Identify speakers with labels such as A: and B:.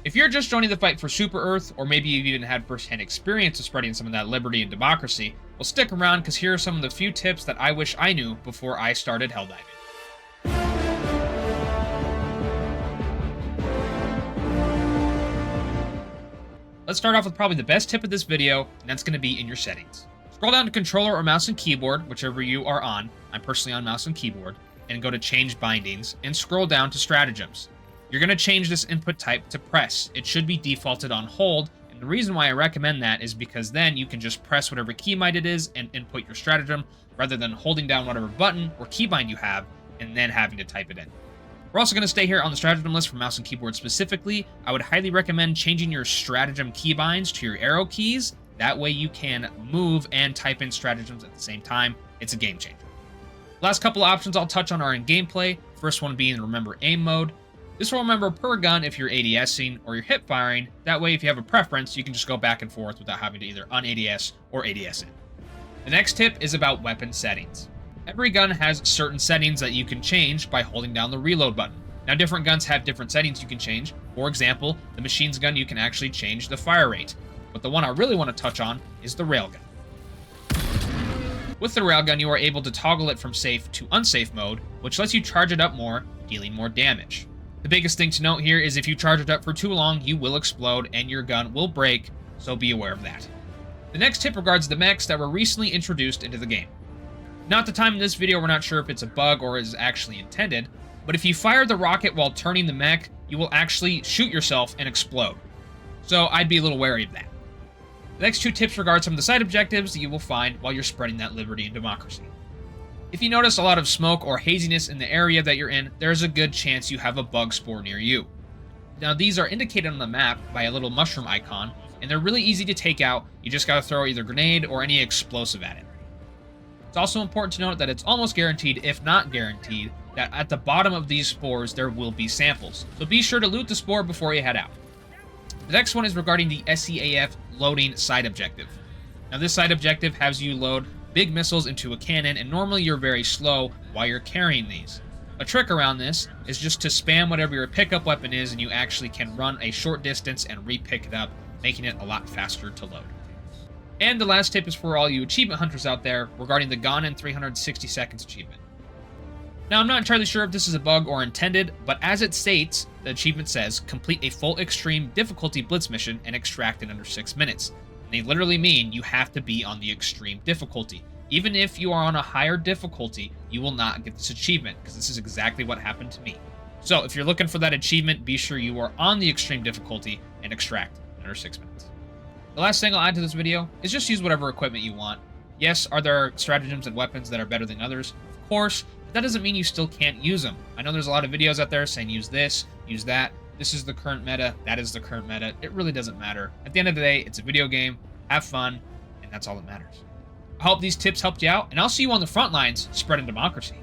A: If you're just joining the fight for Super Earth, or maybe you've even had first-hand experience of spreading some of that liberty and democracy, well, stick around because here are some of the few tips that I wish I knew before I started Helldiving. Let's start off with probably the best tip of this video, and that's going to be in your settings. Scroll down to controller or mouse and keyboard, whichever you are on. I'm personally on mouse and keyboard, and go to change bindings, and scroll down to stratagems. You're going to change this input type to press. It should be defaulted on hold, and the reason why I recommend that is because then you can just press whatever keybind it is and input your stratagem, rather than holding down whatever button or keybind you have, and then having to type it in. We're also going to stay here on the stratagem list for mouse and keyboard specifically. I would highly recommend changing your stratagem keybinds to your arrow keys. That way you can move and type in stratagems at the same time. It's a game changer. Last couple of options I'll touch on are in gameplay. First one being remember aim mode. This will remember per gun if you're ADSing or you're hip firing. That way if you have a preference, you can just go back and forth without having to either un-ADS or ADS in. The next tip is about weapon settings. Every gun has certain settings that you can change by holding down the reload button. Now, different guns have different settings you can change. For example, the machine's gun, you can actually change the fire rate. But the one I really want to touch on is the railgun. With the railgun, you are able to toggle it from safe to unsafe mode, which lets you charge it up more, dealing more damage. The biggest thing to note here is if you charge it up for too long, you will explode and your gun will break, so be aware of that. The next tip regards the mechs that were recently introduced into the game. Now at the time in this video, we're not sure if it's a bug or is actually intended, but if you fire the rocket while turning the mech, you will actually shoot yourself and explode. So I'd be a little wary of that. The next two tips regard some of the side objectives that you will find while you're spreading that liberty and democracy. If you notice a lot of smoke or haziness in the area that you're in, there's a good chance you have a bug spore near you. Now these are indicated on the map by a little mushroom icon, and they're really easy to take out. You just gotta throw either grenade or any explosive at it. It's also important to note that it's almost guaranteed, if not guaranteed, that at the bottom of these spores there will be samples. So be sure to loot the spore before you head out. The next one is regarding the SEAF loading side objective. Now this side objective has you load big missiles into a cannon, and normally you're very slow while you're carrying these. A trick around this is just to spam whatever your pickup weapon is, and you actually can run a short distance and re-pick it up, making it a lot faster to load. And the last tip is for all you achievement hunters out there regarding the Gone in 360 Seconds achievement. Now, I'm not entirely sure if this is a bug or intended, but as it states, the achievement says, complete a full extreme difficulty blitz mission and extract in under 6 minutes. And they literally mean you have to be on the extreme difficulty. Even if you are on a higher difficulty, you will not get this achievement, because this is exactly what happened to me. So, if you're looking for that achievement, be sure you are on the extreme difficulty and extract in under 6 minutes. The last thing I'll add to this video is just use whatever equipment you want. Yes, are there stratagems and weapons that are better than others? Of course, but that doesn't mean you still can't use them. I know there's a lot of videos out there saying use this, use that. This is the current meta, that is the current meta. It really doesn't matter. At the end of the day, it's a video game, have fun, and that's all that matters. I hope these tips helped you out, and I'll see you on the front lines spreading democracy.